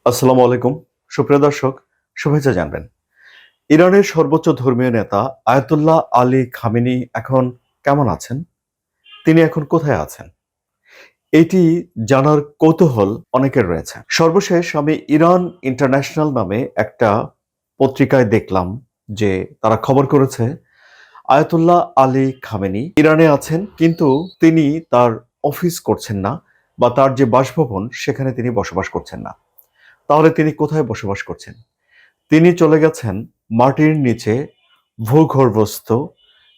আসসালামু আলাইকুম। সুপ্রিয় দর্শক, শুভেচ্ছা জানবেন। ইরানের সর্বোচ্চ ধর্মীয় নেতা আয়াতুল্লাহ আলী খামেনি এখন কেমন আছেন? তিনি এখন কোথায় আছেন? এটি জানার কৌতূহল অনেকের রয়েছে। সর্বশেষ আমি ইরান ইন্টারন্যাশনাল নামে একটা পত্রিকায় দেখলাম যে তারা খবর করেছে আয়াতুল্লাহ আলী খামেনি ইরানে আছেন, কিন্তু তিনি তার অফিস করছেন না বা তার যে বাসভবন সেখানে তিনি বসবাস করছেন না। তাহলে তিনি কোথায় বসবাস করছেন? তিনি চলে গেছেন মাটির নিচে ভূগর্ভস্থ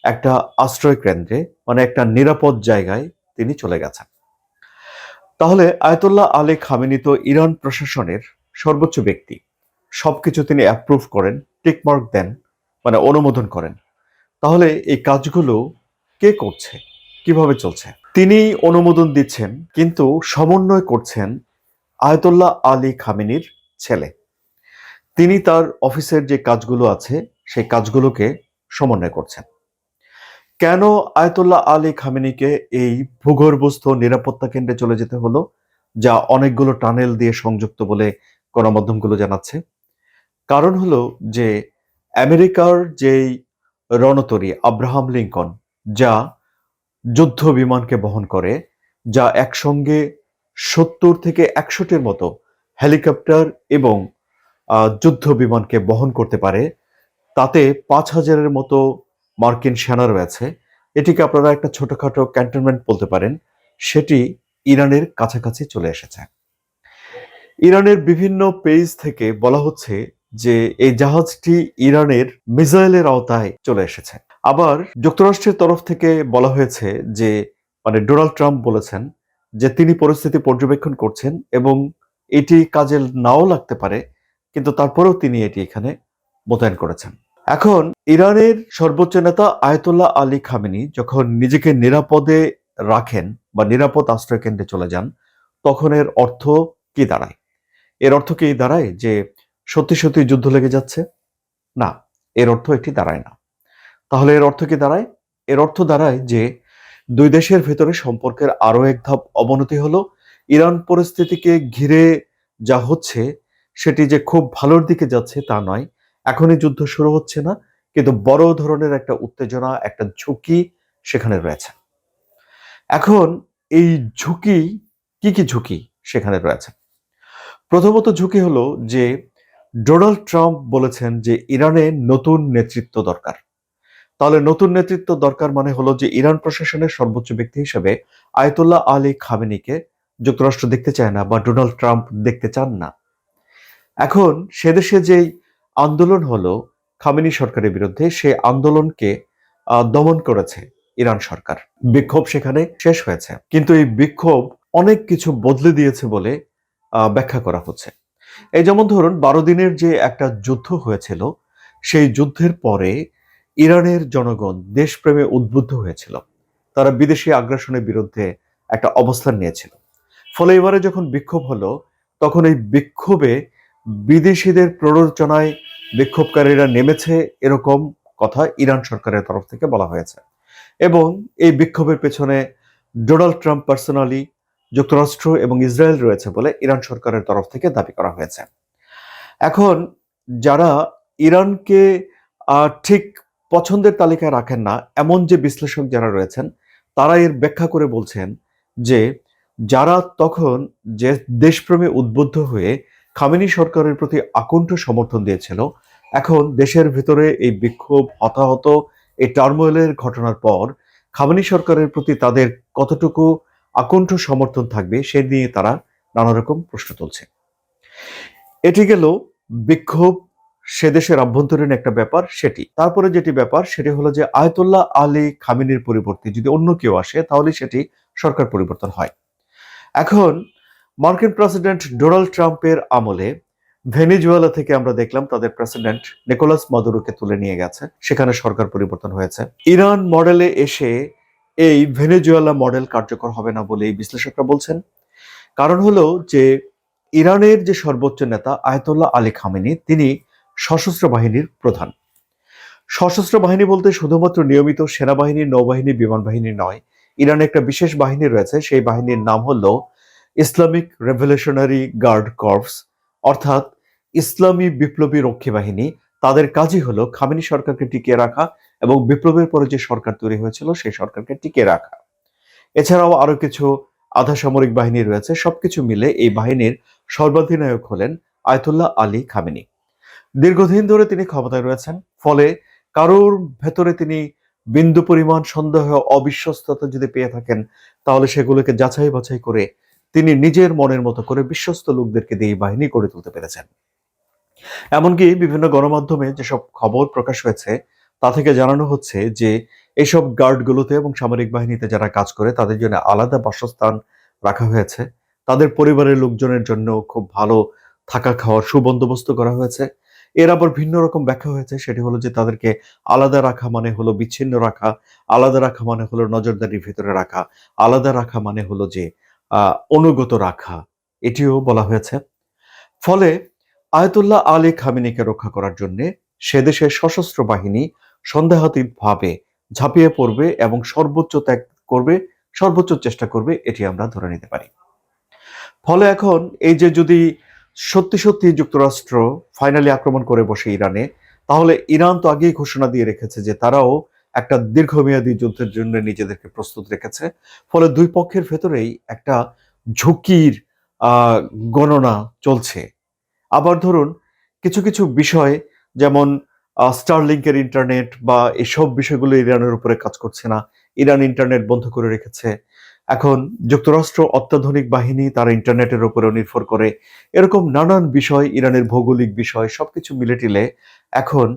একটা আশ্রয় কেন্দ্রে, মানে একটা নিরাপদ জায়গায় তিনি চলে গেছেন। তাহলে আয়াতুল্লাহ আলী খামেনি তো ইরান প্রশাসনের সর্বোচ্চ ব্যক্তি। সবকিছু তিনি অ্যাপ্রুভ করেন, টিকমার্ক দেন, মানে অনুমোদন করেন। তাহলে এই কাজগুলো কে করছে? কিভাবে চলছে? তিনি অনুমোদন দিচ্ছেন, কিন্তু সমন্বয় করছেন আয়াতুল্লাহ আলী খামেনির ছেলে। তিনি তার অফিসের যে কাজগুলো আছে সেই কাজগুলোকে সমন্বয় করছেন। কেন আয়াতুল্লাহ আলী খামেনিকে এই ভূগর্ভস্থ নিরাপত্তা কেন্দ্রে চলে যেতে হলো, যা অনেকগুলো টানেল দিয়ে সংযুক্ত বলে গণমাধ্যমগুলো জানাচ্ছে? কারণ হলো যে আমেরিকার যেই রণতরী আব্রাহাম লিঙ্কন, যা যুদ্ধ বিমানকে বহন করে, যা একসঙ্গে 70 থেকে 100টির মতো হেলিকপ্টার এবং যুদ্ধ বিমানকে বহন করতে পারে, তাতে 5,000-এর মতো মার্কিন সেনা রয়েছে। এটিকে আপনারা একটা ছোটখাটো ক্যান্টনমেন্ট বলতে পারেন। সেটি ইরানের কাছাকাছি চলে এসেছে। ইরানের বিভিন্ন পেজ থেকে বলা হচ্ছে যে এই জাহাজটি ইরানের মিসাইলের আওতায় চলে এসেছে। আবার যুক্তরাষ্ট্রের তরফ থেকে বলা হয়েছে যে, মানে ডোনাল্ড ট্রাম্প বলেছেন যে তিনি পরিস্থিতি পর্যবেক্ষণ করছেন এবং এটি কাজে নাও লাগতে পারে, কিন্তু তারপরেও তিনি এটি এখানে মোতায়েন করেছেন। এখন ইরানের সর্বোচ্চ নেতা আয়াতুল্লাহ আলী খামেনি যখন নিজেকে নিরাপদে রাখেন বা নিরাপদ আশ্রয় কেন্দ্রে চলে যান, তখন এর অর্থ কি দাঁড়ায়? এর অর্থ কি দাঁড়ায় যে সত্যি সত্যি যুদ্ধ লেগে যাচ্ছে? না, এর অর্থ এটি দাঁড়ায় না। তাহলে এর অর্থ কি দাঁড়ায়? এর অর্থ দাঁড়ায় যে দুই দেশের ভেতরে সম্পর্কের আরো এক ধাপ অবনতি হলো। ইরান পরিস্থিতিকে ঘিরে যা হচ্ছে সেটি যে খুব ভালোর দিকে যাচ্ছে তা নয়। এখনই যুদ্ধ শুরু হচ্ছে না, কিন্তু বড় ধরনের একটা উত্তেজনা, একটা ঝুঁকি সেখানে রয়েছে। এখন এই ঝুঁকি, কি কি ঝুঁকি সেখানে রয়েছে? প্রথমত ঝুঁকি হলো যে ডোনাল্ড ট্রাম্প বলেছেন যে ইরানে নতুন নেতৃত্ব দরকার। তাহলে নতুন নেতৃত্ব দরকার মানে হলো যে ইরান প্রশাসনের সর্বোচ্চ ব্যক্তি হিসেবে আয়াতুল্লাহ আলী খামেনিকে যুক্তরাষ্ট্র দেখতে চায় না বা ডোনাল্ড ট্রাম্প দেখতে চান না। এখন সে দেশে যেই আন্দোলন হলো খামেনি সরকারের বিরুদ্ধে, সেই আন্দোলনকে দমন করেছে ইরান সরকার। বিক্ষোভ সেখানে শেষ হয়েছে, কিন্তু এই বিক্ষোভ অনেক কিছু বদলে দিয়েছে বলে ব্যাখ্যা করা হচ্ছে। এই যেমন ধরুন 12 দিনের যে একটা যুদ্ধ হয়েছিল, সেই যুদ্ধের পরে ইরানের জনগণ দেশপ্রেমে উদ্বুদ্ধ হয়েছিল। তারা বিদেশি আগ্রাসনের বিরুদ্ধে একটা অবস্থান নিয়েছিল। ফলে এবারে যখন বিক্ষোভ হলো, তখন এই বিক্ষোভে বিদেশিদের প্ররোচনায় বিক্ষোভকারীরা নেমেছে, এরকম কথা ইরান সরকারের তরফ থেকে বলা হয়েছে। এবং এই বিক্ষোভের পেছনে ডোনাল্ড ট্রাম্প পার্সোনালি, যুক্তরাষ্ট্র এবং ইসরায়েল রয়েছে বলে ইরান সরকারের তরফ থেকে দাবি করা হয়েছে। এখন যারা ইরানকে ঠিক পছন্দের তালিকায় রাখেন না, এমন যে বিশ্লেষক যারা রয়েছেন, তারা এর ব্যাখ্যা করে বলছেন যে যারা তখন যে দেশপ্রেমে উদ্বুদ্ধ হয়ে খামেনি সরকারের প্রতি আকণ্ঠ সমর্থন দিয়েছিল, এখন দেশের ভিতরে এই বিক্ষোভ, হতাহত, এই টার্মোয়েলের ঘটনার পর খামেনি সরকারের প্রতি তাদের কতটুকু আকণ্ঠ সমর্থন থাকবে সে নিয়ে তারা নানা রকম প্রশ্ন তুলছে। এটি গেল বিক্ষোভ, সে দেশের আভ্যন্তরীণ একটা ব্যাপার সেটি। তারপরে যেটি ব্যাপার সেটি হলো যে আয়াতুল্লাহ আলী খামেনির পরিবর্তে যদি অন্য কেউ আসে তাহলে সেটি সরকার পরিবর্তন হয়। এখন মার্কিন প্রেসিডেন্ট ডোনাল্ড ট্রাম্পের আমলে ভেনেজুয়েলা থেকে আমরা দেখলাম তাদের প্রেসিডেন্ট নিকোলাস মাদুরোকে তুলে নিয়ে গেছে, সেখানে সরকার পরিবর্তন হয়েছে। ইরান মডেলে এসে এই ভেনেজুয়েলা মডেল কার্যকর হবে না বলে এই বিশ্লেষকরা বলছেন। কারণ হলো যে ইরানের যে সর্বোচ্চ নেতা আয়াতুল্লাহ আলী খামেনি, তিনি সশস্ত্র বাহিনীর প্রধান। সশস্ত্র বাহিনী বলতে শুধুমাত্র নিয়মিত সেনাবাহিনী, নৌবাহিনী, বিমান বাহিনী নয়। ইরানে একটা বিশেষ বাহিনী রয়েছে, সেই বাহিনীর নাম হলো ইসলামিক রেভলিউশনারি গার্ড কর্পস, অর্থাৎ ইসলামী বিপ্লবী রক্ষী বাহিনী, তাদের কাজই হলো খামেনি সরকারকে টিকিয়ে রাখা এবং বিপ্লবের পরে যে সরকার তৈরি হয়েছিল সেই সরকারকে টিকিয়ে রাখা। এছাড়াও আরো কিছু আধা সামরিক বাহিনী রয়েছে। সবকিছু মিলে এই বাহিনীর সর্বাধিনায়ক হলেন আয়াতুল্লাহ আলী খামেনি। দীর্ঘদিন ধরে তিনি ক্ষমতায় রয়েছেন, ফলে কারোর ভেতরে তিনি বিন্দু পরিমাণ সন্দেহ, অবিশ্বস্ততা যদি পেয়ে থাকেন, তাহলে সেগুলোকে যাচাই বাছাই করে তিনি নিজের মনের মতো করে বিশ্বস্ত লোকদেরকে দিয়ে এই বাহিনী গড়ে তুলতে পেরেছেন। এমনকি বিভিন্ন গণমাধ্যমে যেসব খবর প্রকাশ হয়েছে তা থেকে জানানো হচ্ছে যে এইসব গার্ডগুলোতে এবং সামরিক বাহিনীতে যারা কাজ করে তাদের জন্য আলাদা বাসস্থান রাখা হয়েছে। তাদের পরিবারের লোকজনের জন্য খুব ভালো থাকা খাওয়ার সুবন্দোবস্ত করা হয়েছে। এর আবার ভিন্ন রকম ব্যাখ্যা হয়েছে, সেটি হলো যে তাদেরকে আলাদা রাখা মানে হলো বিচ্ছিন্ন রাখা, আলাদা রাখা মানে হলো নজরদারির ভিতরে রাখা, আলাদা রাখা মানে হলো যে অনুগত রাখা, এটিও বলা হয়েছে। ফলে আয়াতুল্লাহ আলী খামেনিকে রক্ষা করার জন্য সে দেশের সশস্ত্র বাহিনী সন্দেহাতীতভাবে ঝাঁপিয়ে পড়বে এবং সর্বোচ্চ ত্যাগ করবে, সর্বোচ্চ চেষ্টা করবে, এটি আমরা ধরে নিতে পারি। ফলে এখন এই যে যদি সত্যি সত্যি যুক্তরাষ্ট্র ফাইনালি আক্রমণ করে বসে ইরানে, তাহলে ইরান তো আগেই ঘোষণা দিয়ে রেখেছে যে তারাও একটা দীর্ঘমেয়াদী যুদ্ধের জন্য নিজেদেরকে প্রস্তুত রেখেছে। ফলে দুই পক্ষের ভেতরেই একটা ঝুঁকির আহ গণনা চলছে। আবার ধরুন কিছু কিছু বিষয়, যেমন স্টারলিংকের ইন্টারনেট বা এসব বিষয়গুলো ইরানের উপরে কাজ করছে না, ইরান ইন্টারনেট বন্ধ করে রেখেছে। এখন যুক্তরাষ্ট্র অত্যাধুনিক বাহিনী, তারা ইন্টারনেটের উপরেও নির্ভর করে। এরকম নানান বিষয়, ইরানের ভৌগোলিক বিষয় সবকিছু মিলে টিলে এখন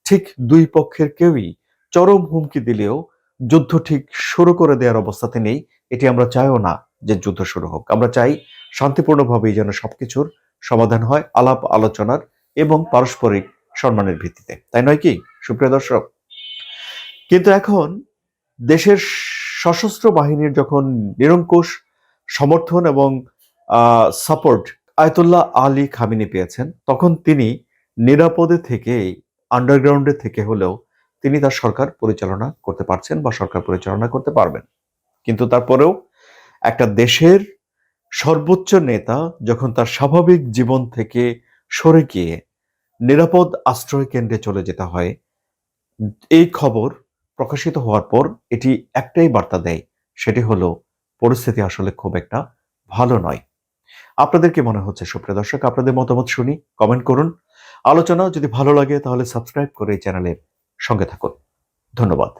ঠিক দুই পক্ষের কেউই চরম হুমকি দিলেও যুদ্ধ ঠিক শুরু করে দেওয়ার অবস্থাতে নেই। এটি আমরা চাইও না যে যুদ্ধ শুরু হোক। আমরা চাই শান্তিপূর্ণভাবেই যেন সবকিছুর সমাধান হয় আলাপ আলোচনার এবং পারস্পরিক সম্মানের ভিত্তিতে, তাই নয় কি সুপ্রিয় দর্শক? কিন্তু এখন দেশের সশস্ত্র বাহিনীর যখন নিরঙ্কুশ সমর্থন এবং সাপোর্ট আয়াতুল্লাহ আলী খামেনি পেয়েছেন, তখন তিনি নিরাপদে থেকে, আন্ডারগ্রাউন্ডে থেকে হলেও তিনি তার সরকার পরিচালনা করতে পারছেন বা সরকার পরিচালনা করতে পারবেন। কিন্তু তারপরেও একটা দেশের সর্বোচ্চ নেতা যখন তার স্বাভাবিক জীবন থেকে সরে গিয়ে নিরাপদ আশ্রয় কেন্দ্রে চলে যেতে হয়, এই খবর প্রকাশিত হওয়ার পর এটি একটাই বার্তা দেয়, সেটি হলো পরিস্থিতি আসলে খুব একটা ভালো নয়। আপনাদের কি মনে হচ্ছে সুপ্রিয় দর্শক? আপনাদের মতামত শুনি, কমেন্ট করুন। আলোচনা যদি ভালো লাগে তাহলে সাবস্ক্রাইব করে এই চ্যানেলের সঙ্গে থাকুন। ধন্যবাদ।